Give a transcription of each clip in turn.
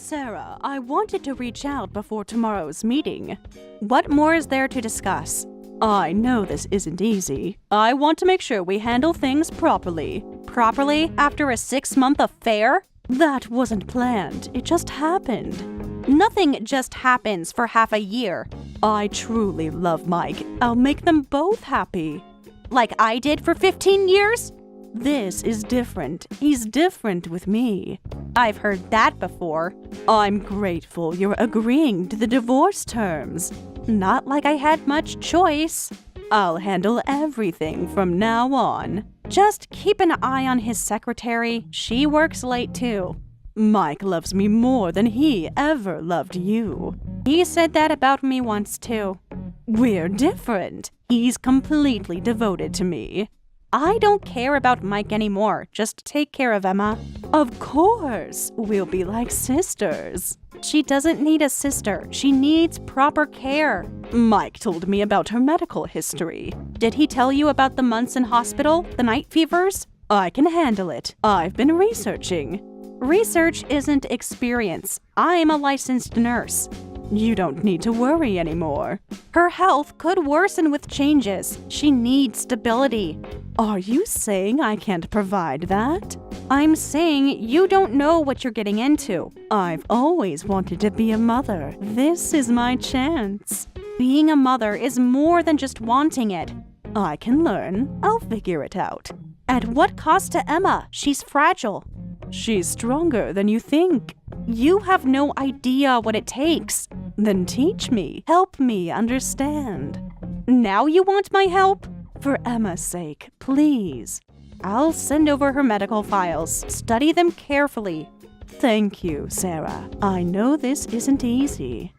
Sarah, I wanted to reach out before tomorrow's meeting. What more is there to discuss? I know this isn't easy. I want to make sure we handle things properly. Properly after a 6-month affair? That wasn't planned. It just happened. Nothing just happens for half a year. I truly love Mike. I'll make them both happy. Like I did for 15 years? This is different. He's different with me. I've heard that before. I'm grateful you're agreeing to the divorce terms. Not like I had much choice. I'll handle everything from now on. Just keep an eye on his secretary. She works late too. Mike loves me more than he ever loved you. He said that about me once too. We're different. He's completely devoted to me. I don't care about Mike anymore. Just take care of Emma. Of course, we'll be like sisters. She doesn't need a sister. She needs proper care. Mike told me about her medical history. Did he tell you about the months in hospital? The night fevers? I can handle it. I've been researching. Research isn't experience. I'm a licensed nurse. You don't need to worry anymore. Her health could worsen with changes. She needs stability. Are you saying I can't provide that? I'm saying you don't know what you're getting into. I've always wanted to be a mother. This is my chance. Being a mother is more than just wanting it. I can learn. I'll figure it out. At what cost to Emma? She's fragile. She's stronger than you think. You have no idea what it takes. Then teach me. Help me understand. Now you want my help? For Emma's sake, please. I'll send over her medical files. Study them carefully. Thank you, Sarah. I know this isn't easy.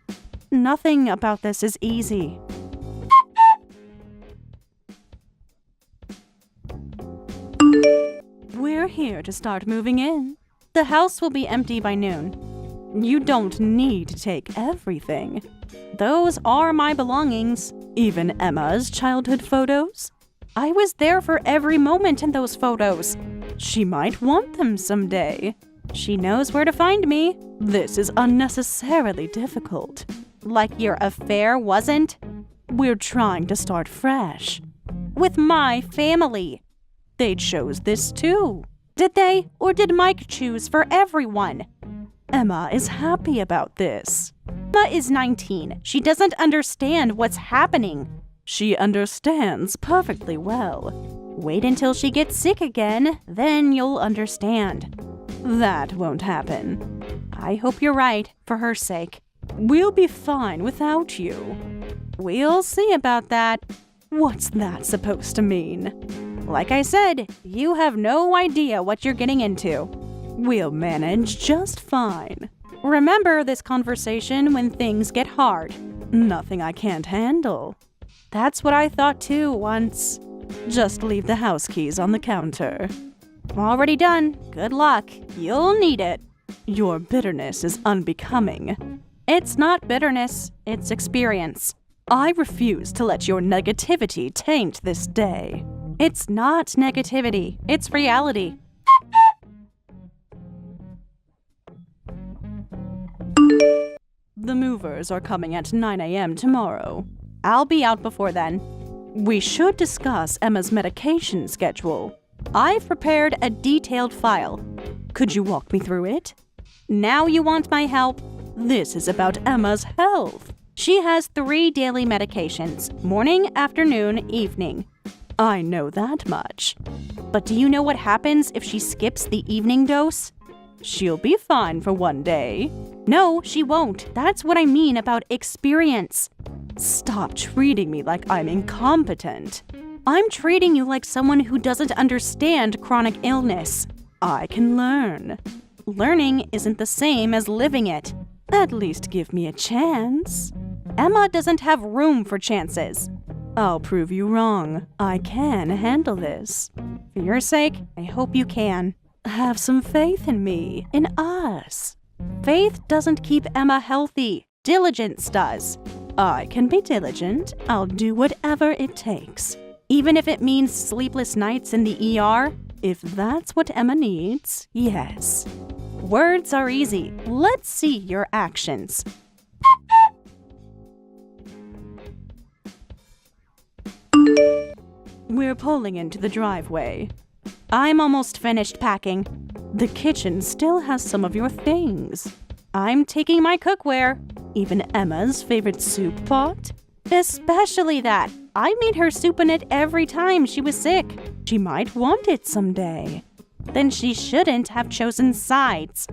Nothing about this is easy. We're here to start moving in. The house will be empty by noon. You don't need to take everything. Those are my belongings. Even Emma's childhood photos. I was there for every moment in those photos. She might want them someday. She knows where to find me. This is unnecessarily difficult. Like your affair wasn't? We're trying to start fresh. With my family. They chose this too. Did they? Or did Mike choose for everyone? Emma is happy about this. Emma is 19. She doesn't understand what's happening. She understands perfectly well. Wait until she gets sick again, then you'll understand. That won't happen. I hope you're right, for her sake. We'll be fine without you. We'll see about that. What's that supposed to mean? Like I said, you have no idea what you're getting into. We'll manage just fine. Remember this conversation when things get hard. Nothing I can't handle. That's what I thought too once. Just leave the house keys on the counter. Already done. Good luck. You'll need it. Your bitterness is unbecoming. It's not bitterness, it's experience. I refuse to let your negativity taint this day. It's not negativity, it's reality. The movers are coming at 9 a.m. tomorrow. I'll be out before then. We should discuss Emma's medication schedule. I've prepared a detailed file. Could you walk me through it? Now you want my help? This is about Emma's health. She has 3 daily medications, morning, afternoon, evening. I know that much. But do you know what happens if she skips the evening dose? She'll be fine for one day. No, she won't. That's what I mean about experience. Stop treating me like I'm incompetent. I'm treating you like someone who doesn't understand chronic illness. I can learn. Learning isn't the same as living it. At least give me a chance. Emma doesn't have room for chances. I'll prove you wrong. I can handle this. For your sake, I hope you can. Have some faith in me, in us. Faith doesn't keep Emma healthy. Diligence does. I can be diligent. I'll do whatever it takes. Even if it means sleepless nights in the ER, if that's what Emma needs, yes. Words are easy. Let's see your actions. We're pulling into the driveway. I'm almost finished packing. The kitchen still has some of your things. I'm taking my cookware, even Emma's favorite soup pot. Especially that. I made her soup in it every time she was sick. She might want it someday. Then she shouldn't have chosen sides.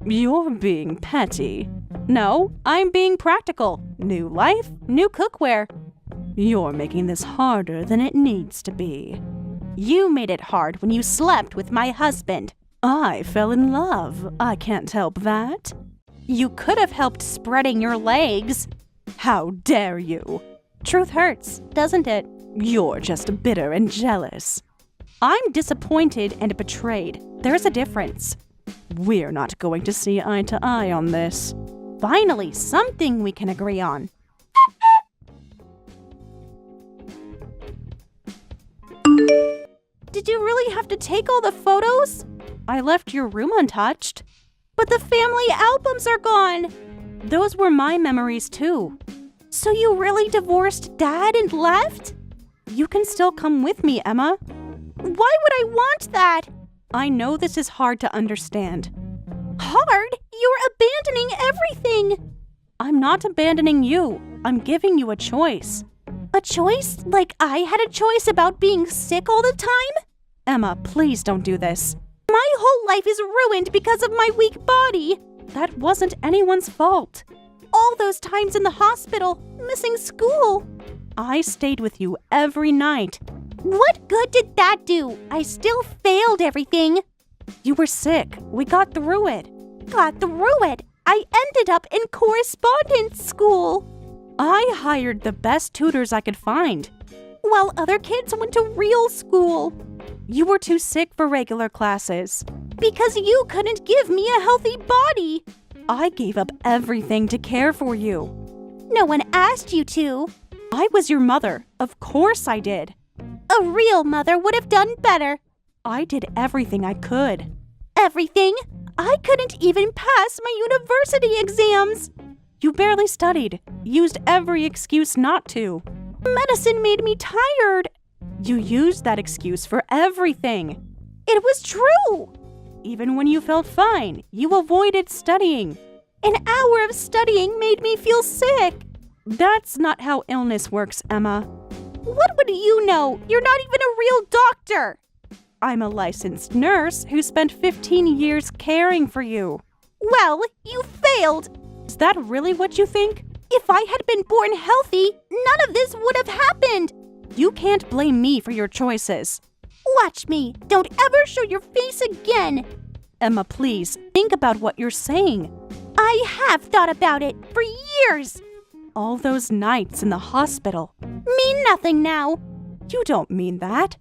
You're being petty. No, I'm being practical. New life, new cookware. You're making this harder than it needs to be. You made it hard when you slept with my husband. I fell in love. I can't help that. You could have helped spreading your legs. How dare you? Truth hurts, doesn't it? You're just bitter and jealous. I'm disappointed and betrayed. There's a difference. We're not going to see eye to eye on this. Finally, something we can agree on. Did you really have to take all the photos? I left your room untouched. But the family albums are gone. Those were my memories too. So you really divorced Dad and left? You can still come with me, Emma. Why would I want that? I know this is hard to understand. Hard? You're abandoning everything. I'm not abandoning you. I'm giving you a choice. A choice? Like I had a choice about being sick all the time? Emma, please don't do this. My whole life is ruined because of my weak body. That wasn't anyone's fault. All those times in the hospital, missing school. I stayed with you every night. What good did that do? I still failed everything. You were sick. We got through it. Got through it? I ended up in correspondence school. I hired the best tutors I could find, while other kids went to real school. You were too sick for regular classes. Because you couldn't give me a healthy body. I gave up everything to care for you. No one asked you to. I was your mother. Of course I did. A real mother would have done better. I did everything I could. Everything? I couldn't even pass my university exams. You barely studied. Used every excuse not to. Medicine made me tired. You used that excuse for everything. It was true. Even when you felt fine, you avoided studying. An hour of studying made me feel sick. That's not how illness works, Emma. What would you know? You're not even a real doctor. I'm a licensed nurse who spent 15 years caring for you. Well, you failed. Is that really what you think? If I had been born healthy, none of this would have happened. You can't blame me for your choices. Watch me. Don't ever show your face again. Emma, please, think about what you're saying. I have thought about it for years. All those nights in the hospital mean nothing now. You don't mean that.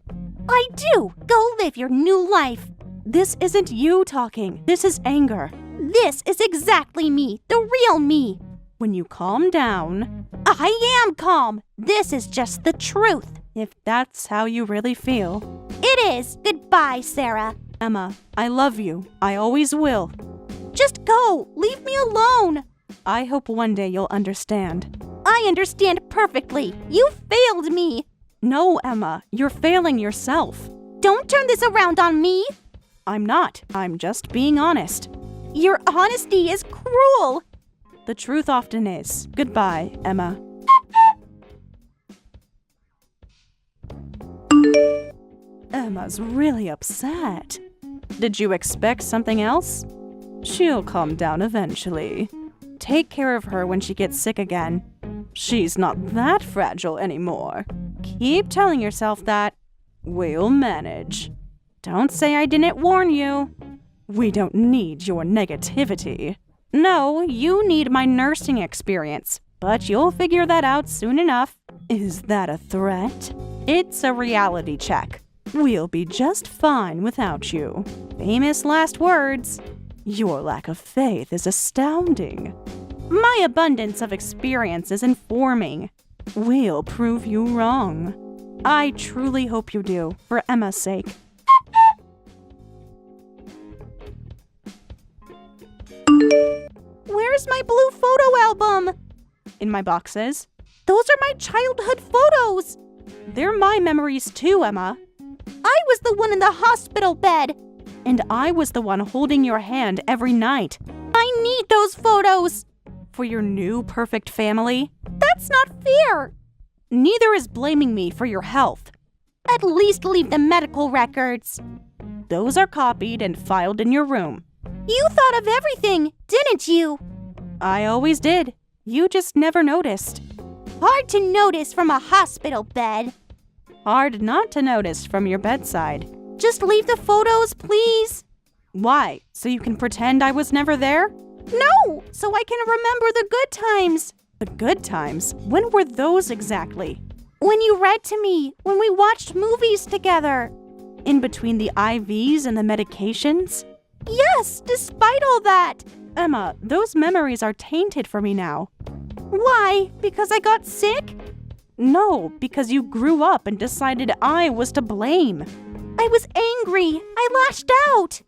I do. Go live your new life. This isn't you talking. This is anger. This is exactly me, the real me. When you calm down... I am calm. This is just the truth. If that's how you really feel. It is. Goodbye, Sarah. Emma, I love you. I always will. Just go. Leave me alone. I hope one day you'll understand. I understand perfectly. You failed me. No, Emma, you're failing yourself. Don't turn this around on me. I'm not. I'm just being honest. Your honesty is cruel. The truth often is. Goodbye, Emma. Emma's really upset. Did you expect something else? She'll calm down eventually. Take care of her when she gets sick again. She's not that fragile anymore. Keep telling yourself that. We'll manage. Don't say I didn't warn you. We don't need your negativity. No, you need my nursing experience, but you'll figure that out soon enough. Is that a threat? It's a reality check. We'll be just fine without you. Famous last words. Your lack of faith is astounding. My abundance of experience is informing. We'll prove you wrong. I truly hope you do, for Emma's sake. Where's my blue photo album? In my boxes. Those are my childhood photos. They're my memories too, Emma. I was the one in the hospital bed. And I was the one holding your hand every night. I need those photos. For your new perfect family? That's not fair. Neither is blaming me for your health. At least leave the medical records. Those are copied and filed in your room. You thought of everything, didn't you? I always did. You just never noticed. Hard to notice from a hospital bed. Hard not to notice from your bedside. Just leave the photos, please. Why? So you can pretend I was never there? No, so I can remember the good times. The good times? When were those exactly? When you read to me, when we watched movies together. In between the IVs and the medications? Yes, despite all that. Emma, those memories are tainted for me now. Why? Because I got sick? No, because you grew up and decided I was to blame. I was angry. I lashed out.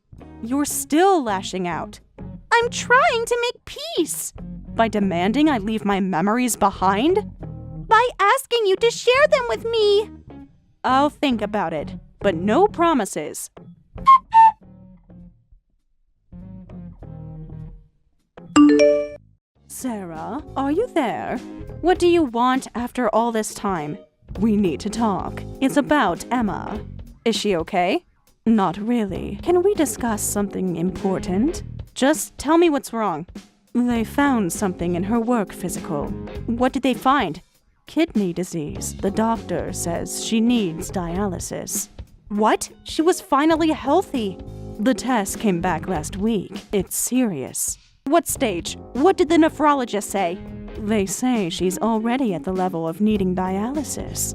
You're still lashing out. I'm trying to make peace. By demanding I leave my memories behind? By asking you to share them with me. I'll think about it, but no promises. Sarah, are you there? What do you want after all this time? We need to talk. It's about Emma. Is she okay? Not really. Can we discuss something important? Just tell me what's wrong. They found something in her work physical. What did they find? Kidney disease. The doctor says she needs dialysis. What? She was finally healthy. The test came back last week. It's serious. What stage? What did the nephrologist say? They say she's already at the level of needing dialysis.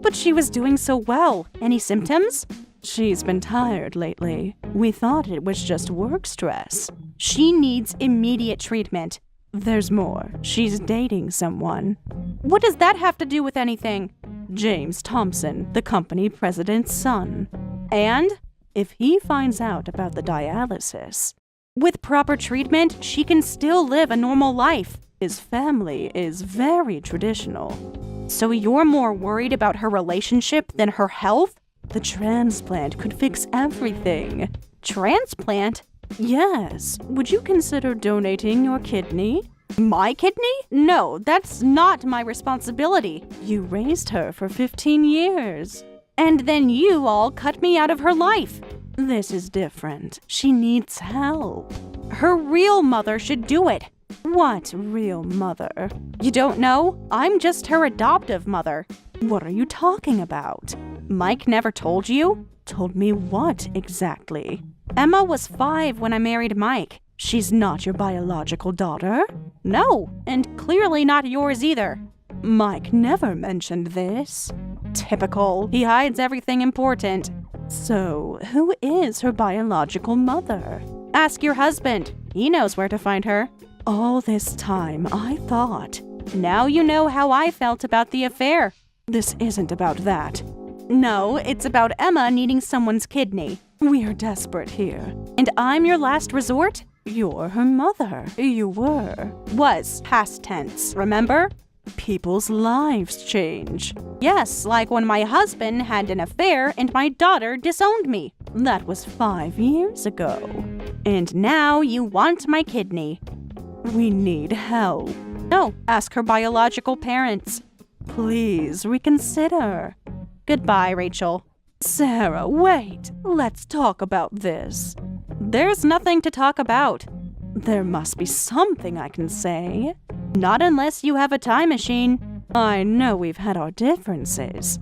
But she was doing so well. Any symptoms? She's been tired lately. We thought it was just work stress. She needs immediate treatment. There's more. She's dating someone. What does that have to do with anything? James Thompson, the company president's son. And if he finds out about the dialysis, with proper treatment, she can still live a normal life. His family is very traditional. So you're more worried about her relationship than her health? The transplant could fix everything. Transplant? Yes. Would you consider donating your kidney? My kidney? No, that's not my responsibility. You raised her for 15 years. And then you all cut me out of her life. This is different. She needs help. Her real mother should do it. What real mother? You don't know? I'm just her adoptive mother. What are you talking about? Mike never told you? Told me what exactly? Emma was 5 when I married Mike. She's not your biological daughter? No, and clearly not yours either. Mike never mentioned this. Typical. He hides everything important. So, who is her biological mother? Ask your husband. He knows where to find her. All this time, I thought. Now you know how I felt about the affair. This isn't about that. No, it's about Emma needing someone's kidney. We're desperate here. And I'm your last resort? You're her mother. You were. Was past tense, remember? People's lives change. Yes, like when my husband had an affair and my daughter disowned me. That was 5 years ago. And now you want my kidney. We need help. No, ask her biological parents. Please reconsider. Goodbye, Rachel. Sarah, wait. Let's talk about this. There's nothing to talk about. There must be something I can say. Not unless you have a time machine. I know we've had our differences.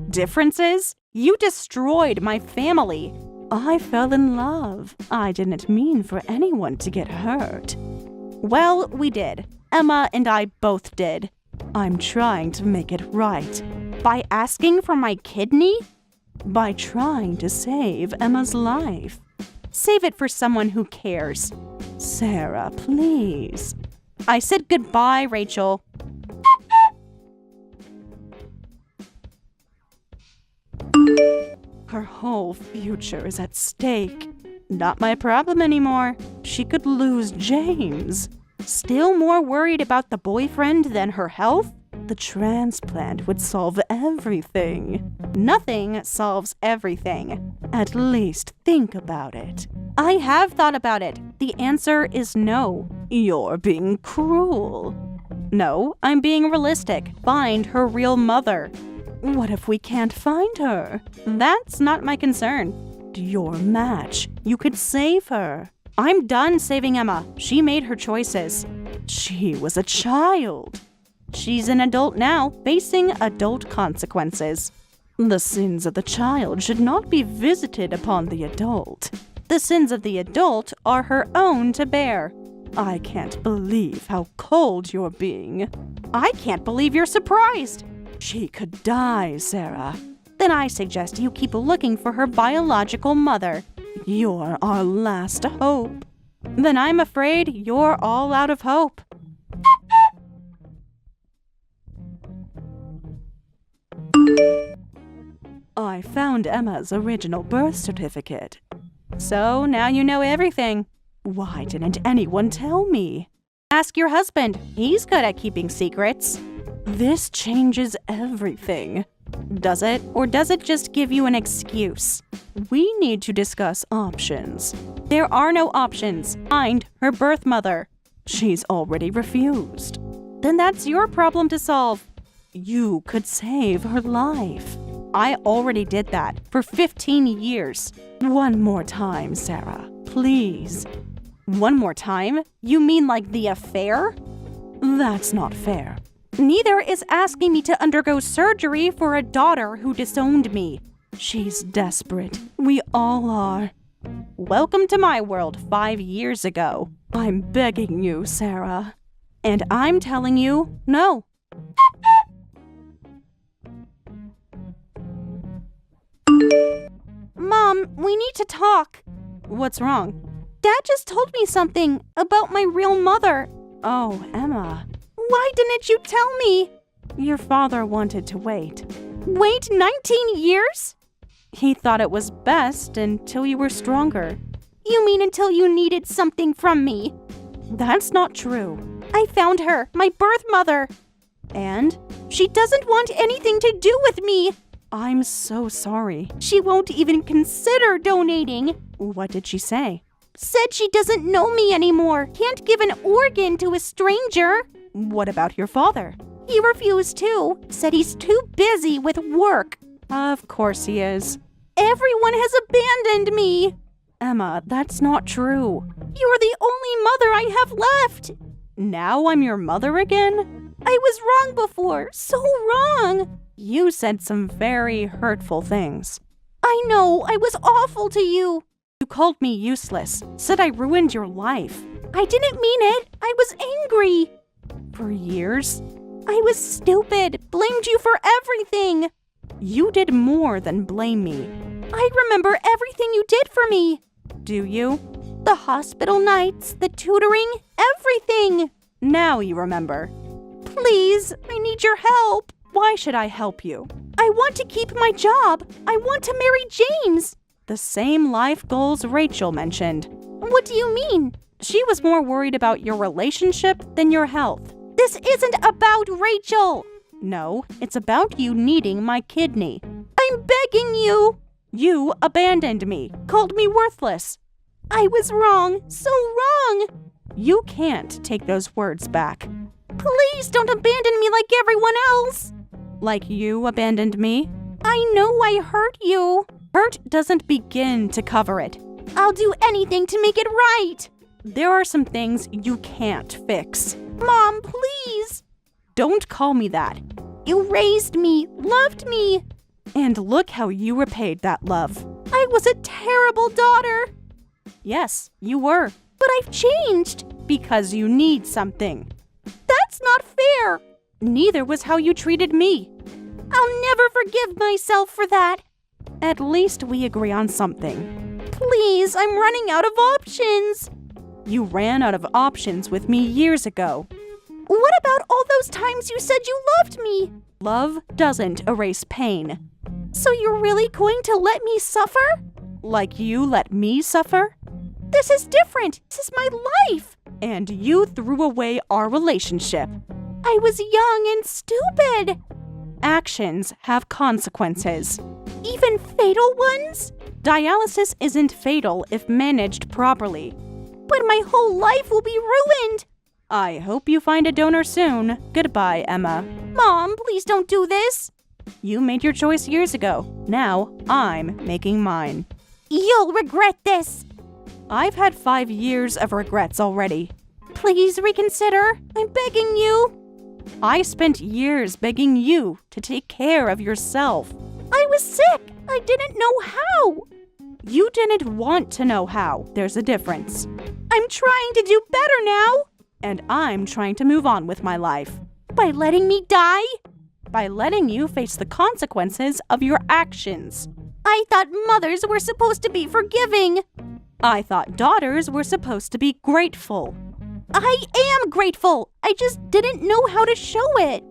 Differences? You destroyed my family. I fell in love. I didn't mean for anyone to get hurt. Well, we did. Emma and I both did. I'm trying to make it right. By asking for my kidney? By trying to save Emma's life. Save it for someone who cares. Sarah, please. I said goodbye, Rachel. Her whole future is at stake. Not my problem anymore. She could lose James. Still more worried about the boyfriend than her health? The transplant would solve everything. Nothing solves everything. At least think about it. I have thought about it. The answer is no. You're being cruel. No, I'm being realistic. Find her real mother. What if we can't find her? That's not my concern. Your match. You could save her. I'm done saving Emma. She made her choices. She was a child. She's an adult now, facing adult consequences. The sins of the child should not be visited upon the adult. The sins of the adult are her own to bear. I can't believe how cold you're being. I can't believe you're surprised. She could die, Sarah. Then I suggest you keep looking for her biological mother. You're our last hope. Then I'm afraid you're all out of hope. I found Emma's original birth certificate. So now you know everything. Why didn't anyone tell me? Ask your husband. He's good at keeping secrets. This changes everything. Does it? Or does it just give you an excuse? We need to discuss options. There are no options. Find her birth mother. She's already refused. Then that's your problem to solve. You could save her life. I already did that for 15 years. One more time, Sarah. Please. One more time? You mean like the affair? That's not fair. Neither is asking me to undergo surgery for a daughter who disowned me. She's desperate. We all are. Welcome to my world 5 years ago. I'm begging you, Sarah. And I'm telling you, no. Mom, we need to talk. What's wrong? Dad just told me something about my real mother. Oh, Emma. Why didn't you tell me? Your father wanted to wait. Wait 19 years? He thought it was best until you were stronger. You mean until you needed something from me? That's not true. I found her, my birth mother. And? She doesn't want anything to do with me. I'm so sorry. She won't even consider donating. What did she say? Said she doesn't know me anymore. Can't give an organ to a stranger. What about your father? He refused too. Said he's too busy with work. Of course he is. Everyone has abandoned me. Emma, that's not true. You're the only mother I have left. Now I'm your mother again? I was wrong before. So wrong. You said some very hurtful things. I know. I was awful to you. You called me useless. Said I ruined your life. I didn't mean it. I was angry. For years? I was stupid. Blamed you for everything. You did more than blame me. I remember everything you did for me. Do you? The hospital nights, the tutoring, everything. Now you remember. Please, I need your help. Why should I help you? I want to keep my job. I want to marry James. The same life goals Rachel mentioned. What do you mean? She was more worried about your relationship than your health. This isn't about Rachel. No, it's about you needing my kidney. I'm begging you. You abandoned me, called me worthless. I was wrong, so wrong. You can't take those words back. Please don't abandon me like everyone else. Like you abandoned me? I know I hurt you. Hurt doesn't begin to cover it. I'll do anything to make it right. There are some things you can't fix. Mom, please. Don't call me that. You raised me, loved me. And look how you repaid that love. I was a terrible daughter. Yes, you were. But I've changed. Because you need something. That's not fair. Neither was how you treated me. I'll never forgive myself for that. At least we agree on something. Please, I'm running out of options. You ran out of options with me years ago. What about all those times you said you loved me? Love doesn't erase pain. So you're really going to let me suffer? Like you let me suffer? This is different. This is my life. And you threw away our relationship. I was young and stupid. Actions have consequences. Even fatal ones? Dialysis isn't fatal if managed properly. But my whole life will be ruined. I hope you find a donor soon. Goodbye, Emma. Mom, please don't do this. You made your choice years ago. Now, I'm making mine. You'll regret this. I've had 5 years of regrets already. Please reconsider. I'm begging you. I spent years begging you to take care of yourself. I was sick. I didn't know how. You didn't want to know how. There's a difference. I'm trying to do better now. And I'm trying to move on with my life. By letting me die? By letting you face the consequences of your actions. I thought mothers were supposed to be forgiving. I thought daughters were supposed to be grateful. I am grateful. I just didn't know how to show it.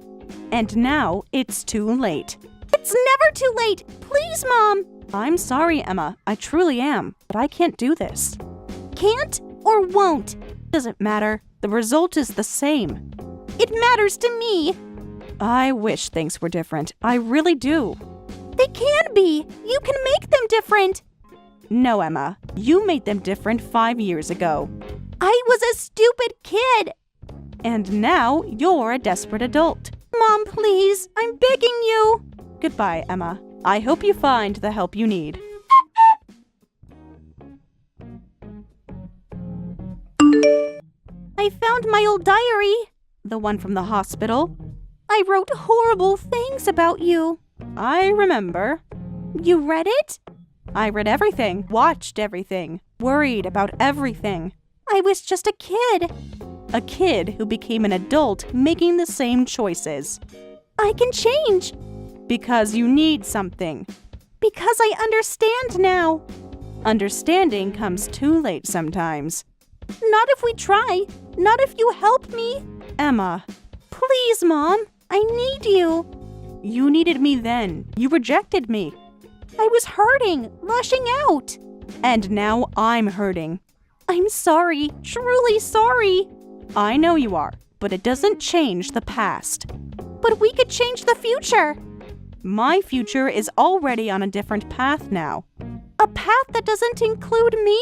And now it's too late. It's never too late. Please, Mom. I'm sorry, Emma. I truly am. But I can't do this. Can't or won't? Doesn't matter. The result is the same. It matters to me. I wish things were different. I really do. They can be. You can make them different. No, Emma. You made them different 5 years ago. I was a stupid kid. And now you're a desperate adult. Mom, please. I'm begging you. Goodbye, Emma. I hope you find the help you need. I found my old diary. The one from the hospital. I wrote horrible things about you. I remember. You read it? I read everything, watched everything, worried about everything. I was just a kid. A kid who became an adult making the same choices. I can change. Because you need something. Because I understand now. Understanding comes too late sometimes. Not if we try. Not if you help me. Emma. Please, Mom. I need you. You needed me then. You rejected me. I was hurting, lashing out. And now I'm hurting. I'm sorry, truly sorry. I know you are, but it doesn't change the past. But we could change the future. My future is already on a different path now. A path that doesn't include me?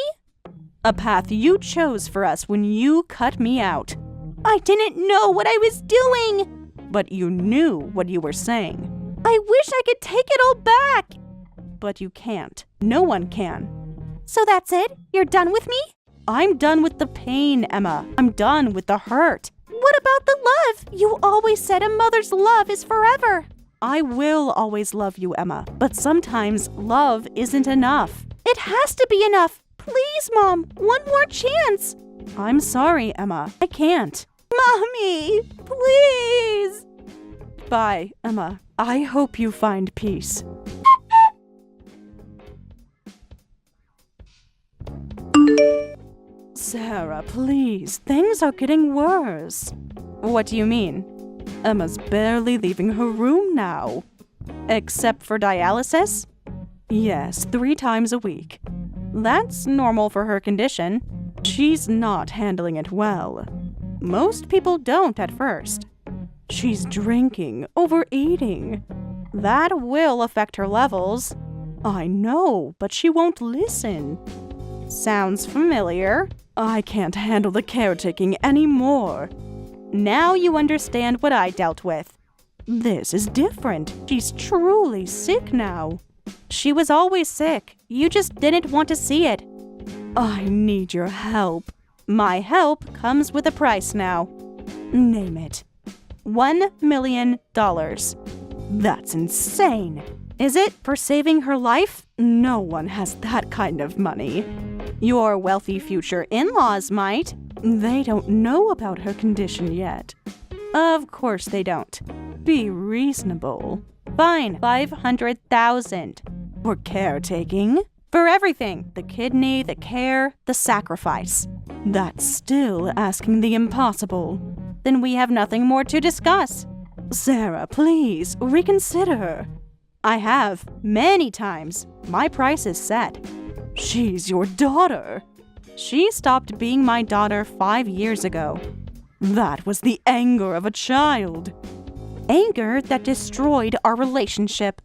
A path you chose for us when you cut me out. I didn't know what I was doing. But you knew what you were saying. I wish I could take it all back. But you can't. No one can. So that's it? You're done with me? I'm done with the pain, Emma. I'm done with the hurt. What about the love? You always said a mother's love is forever. I will always love you, Emma. But sometimes love isn't enough. It has to be enough. Please, Mom, one more chance. I'm sorry, Emma. I can't. Mommy, please. Bye, Emma. I hope you find peace. Sarah, please. Things are getting worse. What do you mean? Emma's barely leaving her room now. Except for dialysis? Yes, 3 times a week. That's normal for her condition. She's not handling it well. Most people don't at first. She's drinking, overeating. That will affect her levels. I know, but she won't listen. Sounds familiar. I can't handle the caretaking anymore. Now you understand what I dealt with. This is different. She's truly sick now. She was always sick. You just didn't want to see it. I need your help. My help comes with a price now. Name it. $1 million. That's insane. Is it for saving her life? No one has that kind of money. Your wealthy future in-laws might. They don't know about her condition yet. Of course they don't. Be reasonable. Fine, $500,000. For caretaking. For everything. The kidney, the care, the sacrifice. That's still asking the impossible. Then we have nothing more to discuss. Sarah, please, reconsider. I have, many times. My price is set. She's your daughter. She stopped being my daughter 5 years ago. That was the anger of a child. Anger that destroyed our relationship.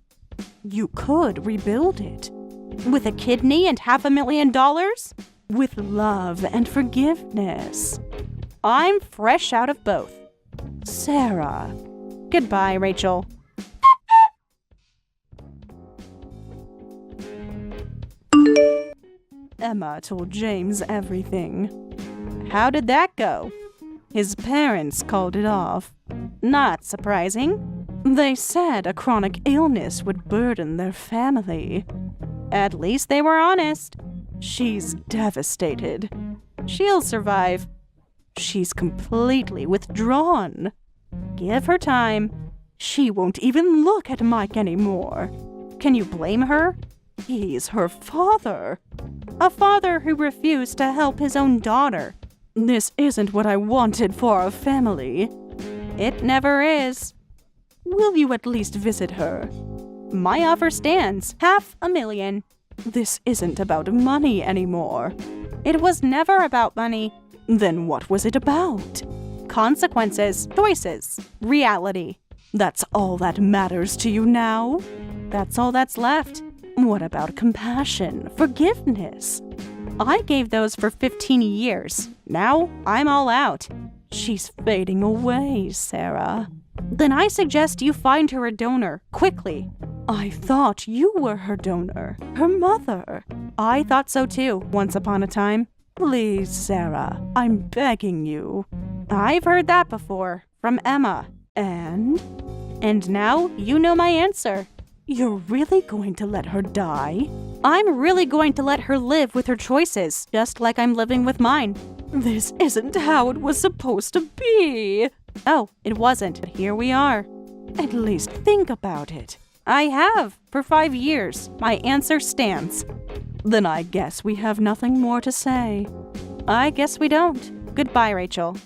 You could rebuild it. With a kidney and $500,000? With love and forgiveness. I'm fresh out of both. Sarah. Goodbye, Rachel. Emma told James everything. How did that go? His parents called it off. Not surprising. They said a chronic illness would burden their family. At least they were honest. She's devastated. She'll survive. She's completely withdrawn. Give her time. She won't even look at Mike anymore. Can you blame her? He's her father. A father who refused to help his own daughter. This isn't what I wanted for our family. It never is. Will you at least visit her? My offer stands. $500,000. This isn't about money anymore. It was never about money. Then what was it about? Consequences, choices, reality. That's all that matters to you now? That's all that's left. What about compassion, forgiveness? I gave those for 15 years. Now I'm all out. She's fading away, Sarah. Then I suggest you find her a donor, quickly. I thought you were her donor, her mother. I thought so too, once upon a time. Please, Sarah, I'm begging you. I've heard that before, from Emma. And now you know my answer. You're really going to let her die? I'm really going to let her live with her choices, just like I'm living with mine. This isn't how it was supposed to be. Oh, it wasn't, but here we are. At least think about it. I have, for 5 years. My answer stands. Then I guess we have nothing more to say. I guess we don't. Goodbye, Rachel.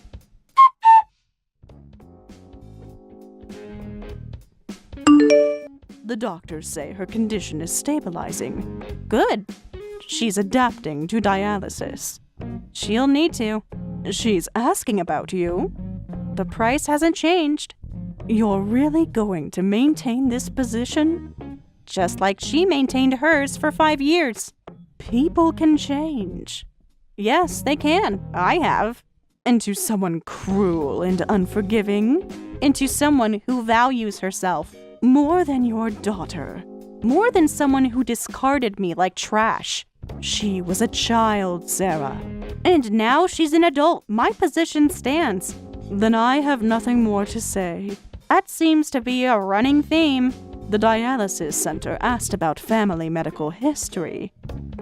The doctors say her condition is stabilizing. Good. She's adapting to dialysis. She'll need to. She's asking about you. The price hasn't changed. You're really going to maintain this position? Just like she maintained hers for 5 years. People can change. Yes, they can. I have. Into someone cruel and unforgiving. Into someone who values herself more than your daughter. More than someone who discarded me like trash. She was a child, Sarah. And now she's an adult. My position stands. Then I have nothing more to say. That seems to be a running theme. The dialysis center asked about family medical history.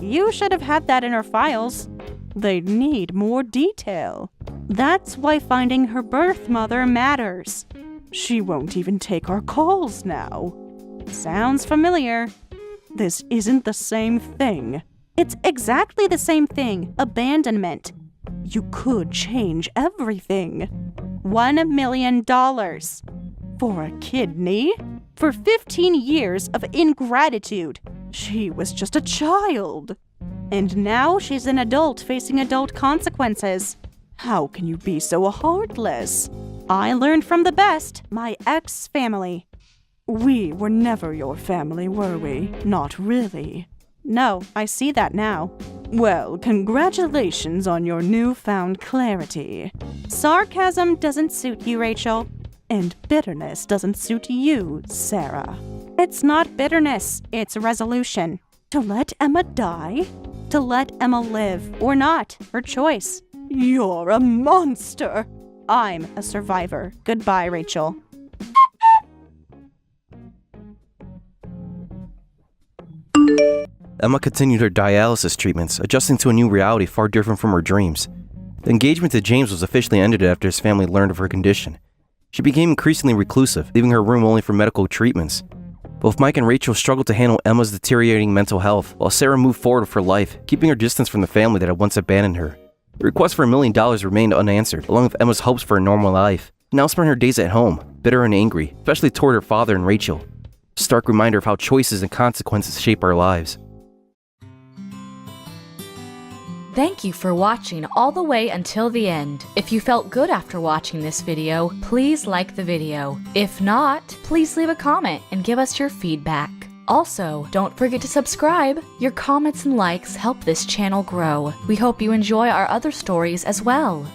You should have had that in her files. They need more detail. That's why finding her birth mother matters. She won't even take our calls now. Sounds familiar. This isn't the same thing. It's exactly the same thing. Abandonment. You could change everything. $1 million. For a kidney? For 15 years of ingratitude. She was just a child. And now she's an adult facing adult consequences. How can you be so heartless? I learned from the best, my ex-family. We were never your family, were we? Not really. No, I see that now. Well, congratulations on your newfound clarity. Sarcasm doesn't suit you, Rachel. And bitterness doesn't suit you, Sarah. It's not bitterness, it's resolution. To let Emma die? To let Emma live, or not, her choice. You're a monster. I'm a survivor. Goodbye, Rachel. Emma continued her dialysis treatments, adjusting to a new reality far different from her dreams. The engagement to James was officially ended after his family learned of her condition. She became increasingly reclusive, leaving her room only for medical treatments. Both Mike and Rachel struggled to handle Emma's deteriorating mental health, while Sarah moved forward with her life, keeping her distance from the family that had once abandoned her. The request for $1 million remained unanswered, along with Emma's hopes for a normal life. She now spent her days at home, bitter and angry, especially toward her father and Rachel. A stark reminder of how choices and consequences shape our lives. Thank you for watching all the way until the end. If you felt good after watching this video, please like the video. If not, please leave a comment and give us your feedback. Also, don't forget to subscribe. Your comments and likes help this channel grow. We hope you enjoy our other stories as well.